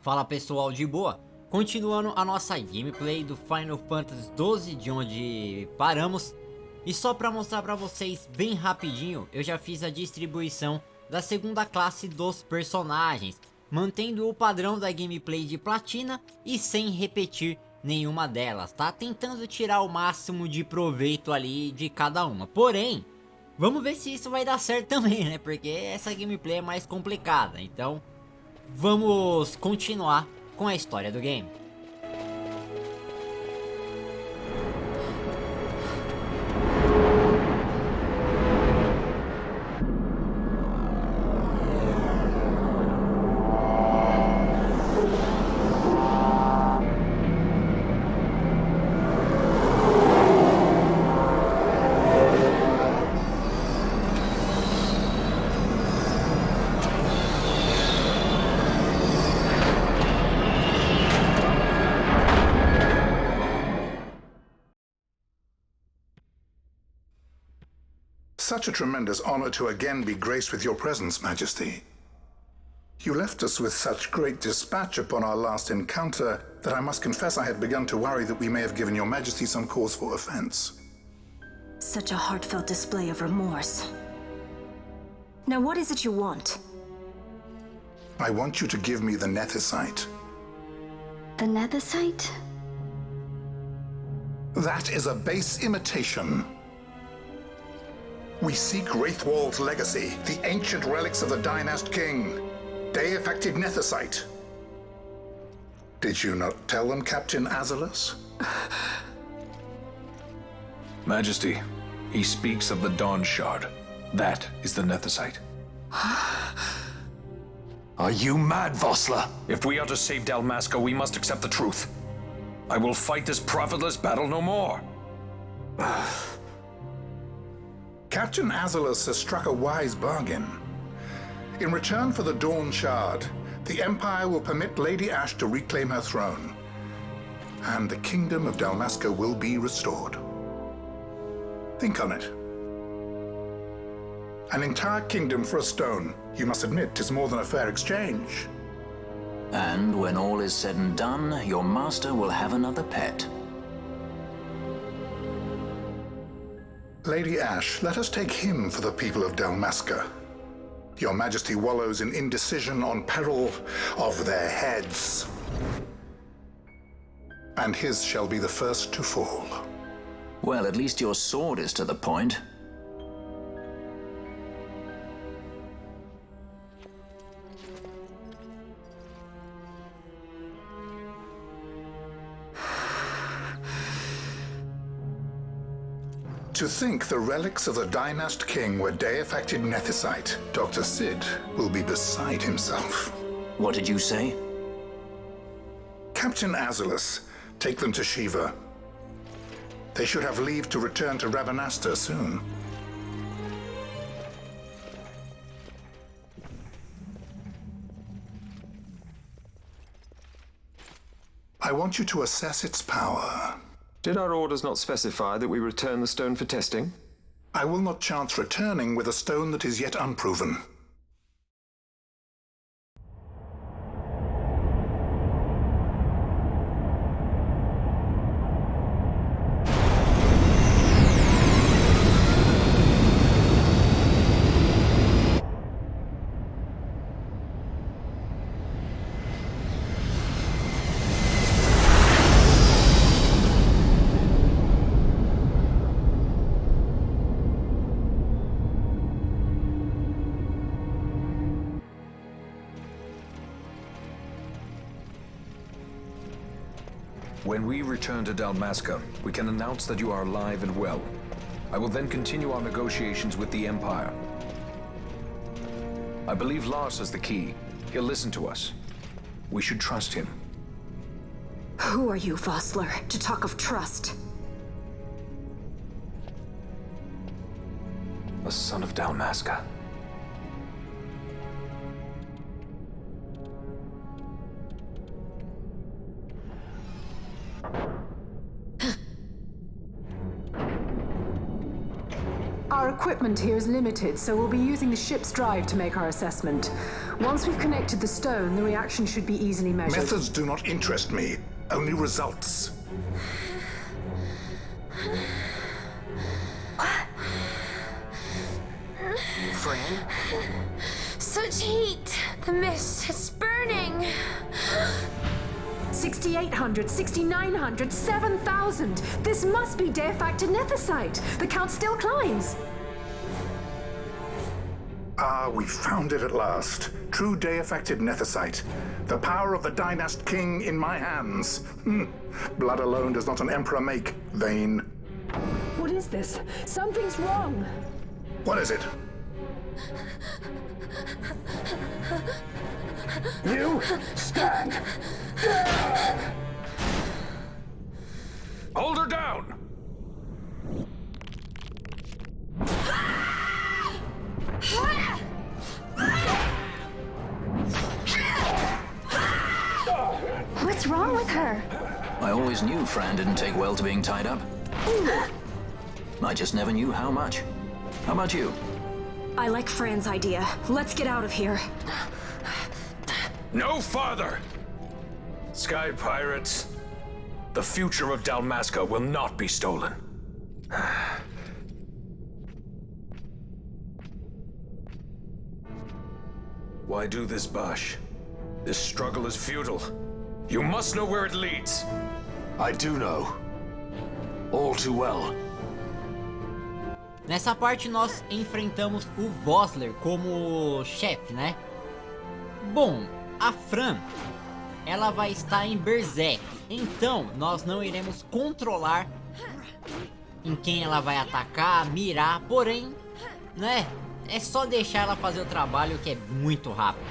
Fala pessoal, de boa? Continuando a nossa gameplay do Final Fantasy XII, de onde paramos. E só para mostrar para vocês bem rapidinho, eu já fiz a distribuição da segunda classe dos personagens, mantendo o padrão da gameplay de platina e sem repetir nenhuma delas, tá? Tentando tirar o máximo de proveito ali de cada uma. Porém, vamos ver se isso vai dar certo também, né? Porque essa gameplay é mais complicada, então vamos continuar com a história do game. Such a tremendous honor to again be graced with your presence, Majesty. You left us with such great dispatch upon our last encounter that I must confess I had begun to worry that we may have given your Majesty some cause for offense. Such a heartfelt display of remorse. Now what is it you want? I want you to give me the Nethicite. The Nethicite? That is a base imitation. We seek Wraithwall's legacy, the ancient relics of the Dynast King. Day-affected Nethicite. Did you not tell them, Captain Azalus? Majesty, he speaks of the Dawn Shard. That is the Nethicite. Are you mad, Vossler? If we are to save Dalmasca, we must accept the truth. I will fight this profitless battle no more. Captain Azalus has struck a wise bargain. In return for the Dawn Shard, the Empire will permit Lady Ash to reclaim her throne, and the Kingdom of Dalmasca will be restored. Think on it. An entire kingdom for a stone. You must admit, 'tis more than a fair exchange. And when all is said and done, your master will have another pet. Lady Ash, let us take him for the people of Dalmasca. Your Majesty wallows in indecision on peril of their heads. And his shall be the first to fall. Well, at least your sword is to the point. To think the relics of the Dynast King were day-affected Nethicite, Dr. Sid will be beside himself. What did you say? Captain Azalus, take them to Shiva. They should have leave to return to Rabanasta soon. I want you to assess its power. Did our orders not specify that we return the stone for testing? I will not chance returning with a stone that is yet unproven. When we return to Dalmasca, we can announce that you are alive and well. I will then continue our negotiations with the Empire. I believe Lars has the key. He'll listen to us. We should trust him. Who are you, Vossler, to talk of trust? A son of Dalmasca. Our Our equipment here is limited, so we'll be using the ship's drive to make our assessment. Once we've connected the stone, the reaction should be easily measured. Methods do not interest me, only results. Fran? Such heat! The mist, it's burning! 6,800, 6,900, 7,000! This must be deified nethicite! The count still climbs! Ah, we found it at last. True day-affected nethicite. The power of the Dynast King in my hands. Blood alone does not an emperor make, vain. What is this? Something's wrong! What is it? You stand! Hold her down! What's wrong with her? I always knew Fran didn't take well to being tied up. I just never knew how much. How about you? I like Fran's idea. Let's get out of here. No farther! Sky pirates, the future of Dalmasca will not be stolen. Why do this, Bosch? This struggle is futile. You must know where it leads. I do know. All too well. Nessa parte nós enfrentamos o Vossler como chefe, né? Bom, a Fran, ela vai estar em Berserk, então nós não iremos controlar em quem ela vai atacar, mirar, porém, né? É só deixar ela fazer o trabalho que é muito rápido.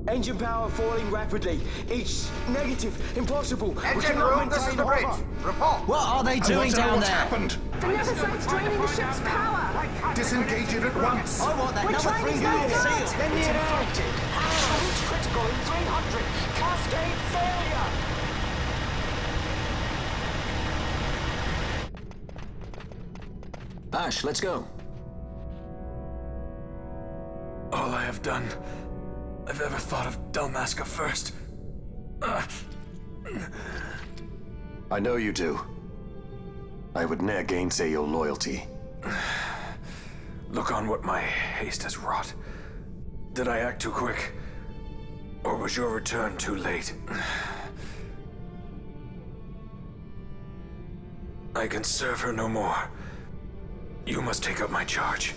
Engine power falling rapidly. Each negative, impossible. Engine room, this is the bridge. Report. What are they doing down there? Happened? The nethicite's draining the ship's power! Disengage it at once. I want that We're number trying to 3 stop unit it. seal. It's infected. Absolute critical in 300. Cascade failure. Ash, let's go. All I have done, I've ever thought of Dalmasca first. I know you do. I would ne'er gainsay your loyalty. Look on what my haste has wrought. Did I act too quick? Or was your return too late? I can serve her no more. You must take up my charge.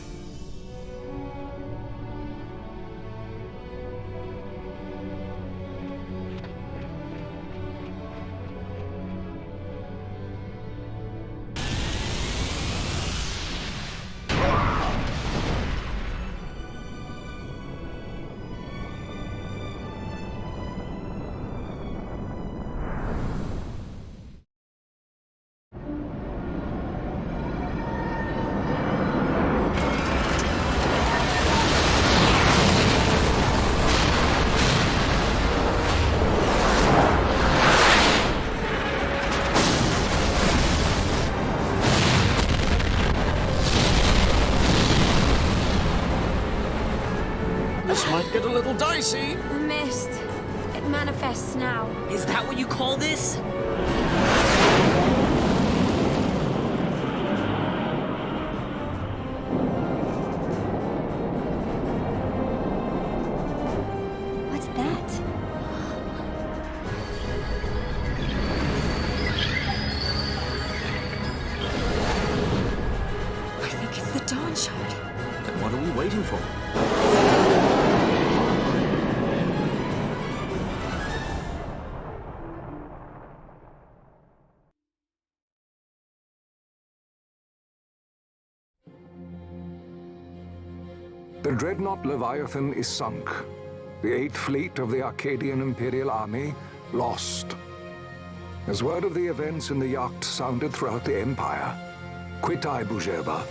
This might get a little dicey. The mist. It manifests now. Is that what you call this? What's that? I think it's the Dawn Shard. Then what are we waiting for? The dreadnought Leviathan is sunk. The 8th Fleet of the Arcadian Imperial Army lost. As word of the events in the yacht sounded throughout the Empire, Quit I Bujeba,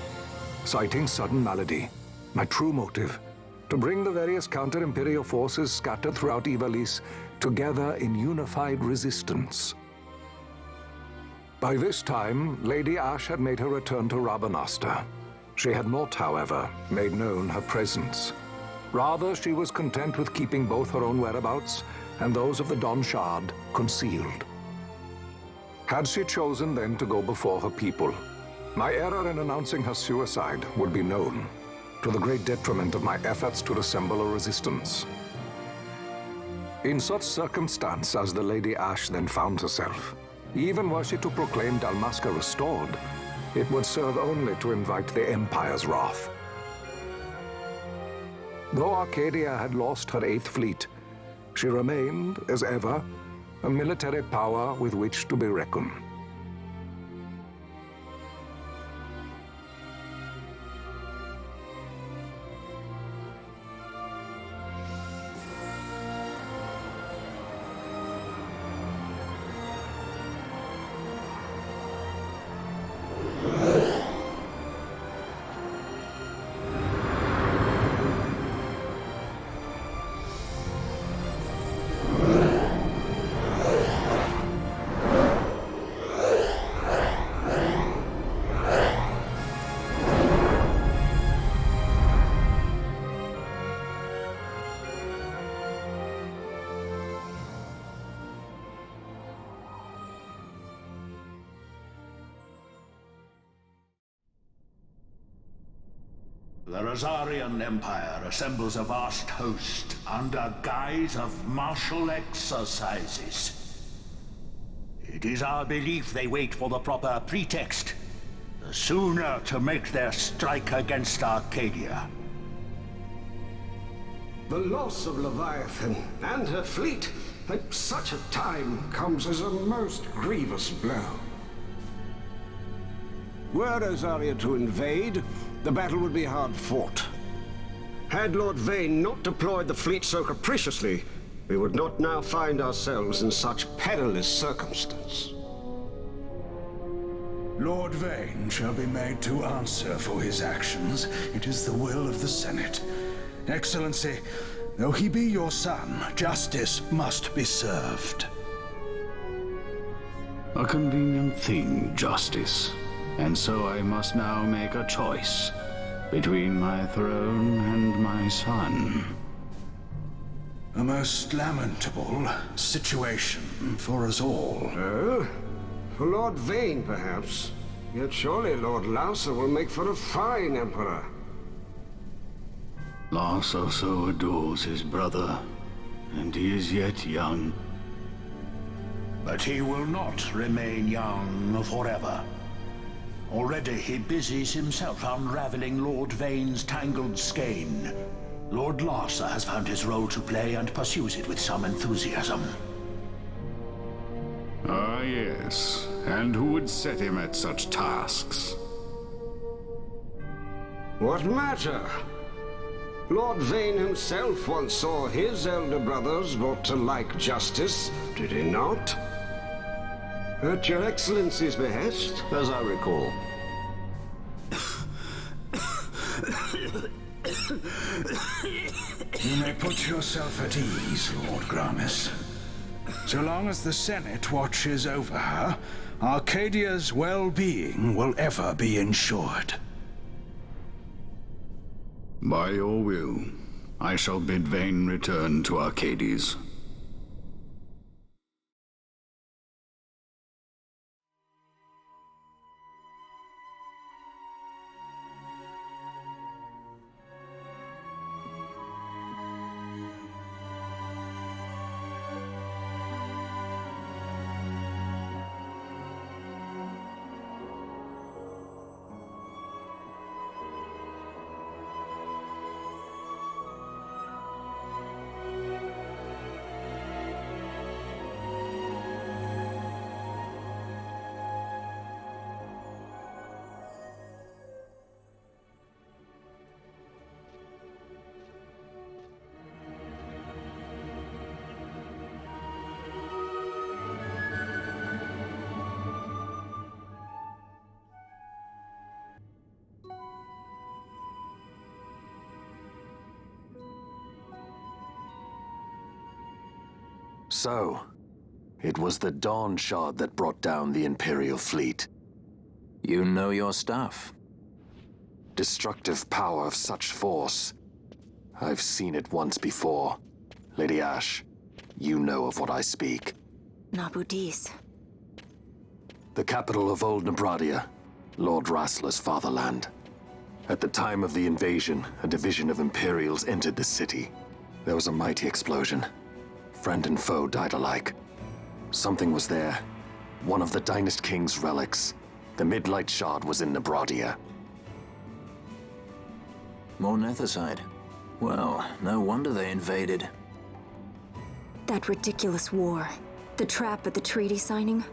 citing sudden malady. My true motive, to bring the various counter-imperial forces scattered throughout Ivalice together in unified resistance. By this time, Lady Ash had made her return to Rabanastre. She had not, however, made known her presence. Rather, she was content with keeping both her own whereabouts and those of the Don Shard concealed. Had she chosen then to go before her people, my error in announcing her suicide would be known, to the great detriment of my efforts to assemble a resistance. In such circumstance as the Lady Ash then found herself, even were she to proclaim Dalmasca restored, it would serve only to invite the Empire's wrath. Though Arcadia had lost her 8th Fleet, she remained, as ever, a military power with which to be reckoned. The Rosarian Empire assembles a vast host under guise of martial exercises. It is our belief they wait for the proper pretext, the sooner to make their strike against Arcadia. The loss of Leviathan and her fleet at such a time comes as a most grievous blow. Were Rosaria to invade, the battle would be hard fought. Had Lord Vane not deployed the fleet so capriciously, we would not now find ourselves in such perilous circumstance. Lord Vane shall be made to answer for his actions. It is the will of the Senate. Excellency, though he be your son, justice must be served. A convenient thing, justice. And so I must now make a choice between my throne and my son. A most lamentable situation for us all. Oh? For Lord Vane, perhaps. Yet surely Lord Larsa will make for a fine emperor. Larsa so adores his brother, and he is yet young. But he will not remain young forever. Already he busies himself unraveling Lord Vane's tangled skein. Lord Larsa has found his role to play and pursues it with some enthusiasm. Ah, yes. And who would set him at such tasks? What matter? Lord Vane himself once saw his elder brothers brought to like justice, did he not? At your Excellency's behest, as I recall. You may put yourself at ease, Lord Gramis. So long as the Senate watches over her, Arcadia's well-being will ever be ensured. By your will, I shall bid Vane return to Arcades. So, it was the Dawn Shard that brought down the Imperial fleet. You know your stuff. Destructive power of such force. I've seen it once before. Lady Ash, you know of what I speak. Nabudis. The capital of Old Nebradia, Lord Rassler's fatherland. At the time of the invasion, a division of Imperials entered the city. There was a mighty explosion. Friend and foe died alike. Something was there. One of the Dynast King's relics. The Midlight Shard was in Nebradia. More Nethicite. Well, no wonder they invaded. That ridiculous war. The trap at the treaty signing.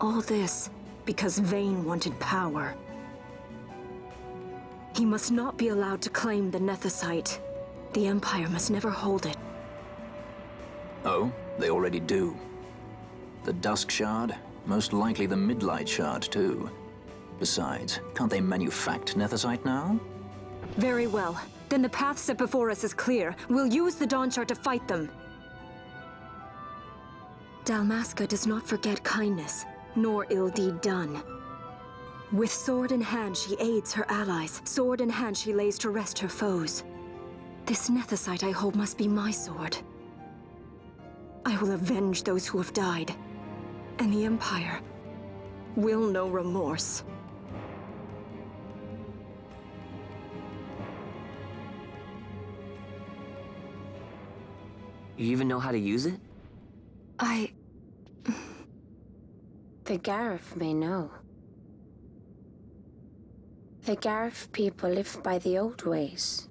All this because Vayne wanted power. He must not be allowed to claim the Nethicite. The Empire must never hold it. Oh, they already do. The Dusk Shard? Most likely the Midlight Shard, too. Besides, can't they manufacture Nethicite now? Very well. Then the path set before us is clear. We'll use the Dawn Shard to fight them. Dalmasca does not forget kindness, nor ill deed done. With sword in hand, she aids her allies. Sword in hand, she lays to rest her foes. This Nethicite I hold must be my sword. I will avenge those who have died. And the Empire will know remorse. You even know how to use it? The Garif may know. The Garif people live by the old ways.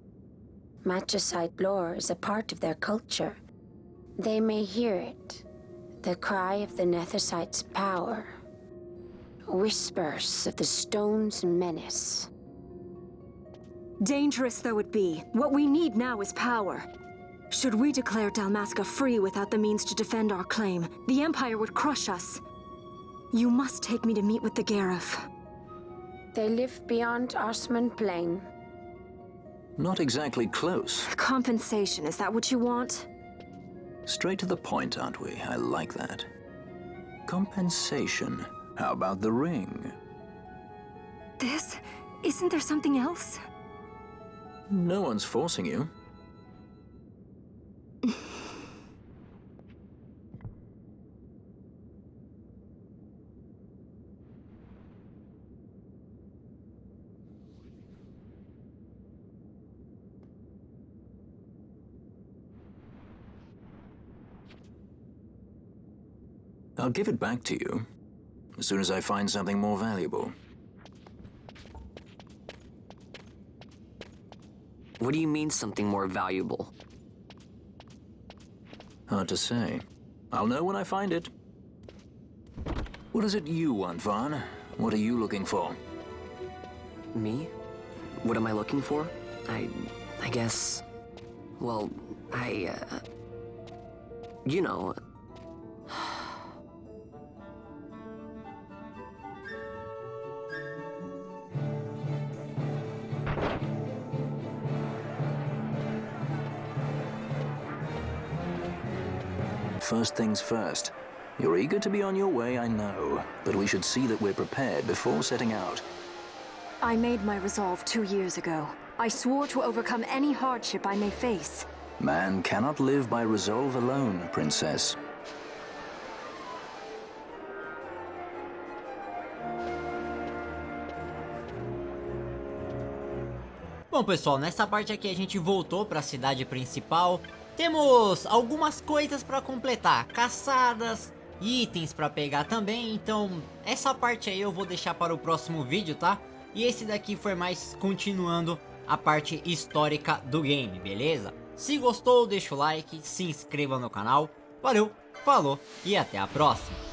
Magicite lore is a part of their culture. They may hear it, the cry of the Nethicite's power. Whispers of the stone's menace. Dangerous though it be, what we need now is power. Should we declare Dalmasca free without the means to defend our claim, the Empire would crush us. You must take me to meet with the Garif. They live beyond Osman Plain. Not exactly close. Compensation, is that what you want? Straight to the point, aren't we? I like that. Compensation. How about the ring? This? Isn't there something else? No one's forcing you. I'll give it back to you as soon as I find something more valuable. What do you mean something more valuable? Hard to say. I'll know when I find it. What is it you want, Vaughn? What are you looking for? Me? What am I looking for? I guess... Well, you know... First things first. You're eager to be on your way, I know, but we should see that we're prepared before setting out. I made my resolve 2 years ago. I swore to overcome any hardship I may face. Man cannot live by resolve alone, Princess. Bom, pessoal, nessa parte aqui a gente voltou para a cidade principal. Temos algumas coisas para completar, caçadas, itens para pegar também, então essa parte aí eu vou deixar para o próximo vídeo, tá? E esse daqui foi mais continuando a parte histórica do game, beleza? Se gostou, deixa o like, se inscreva no canal, valeu, falou e até a próxima!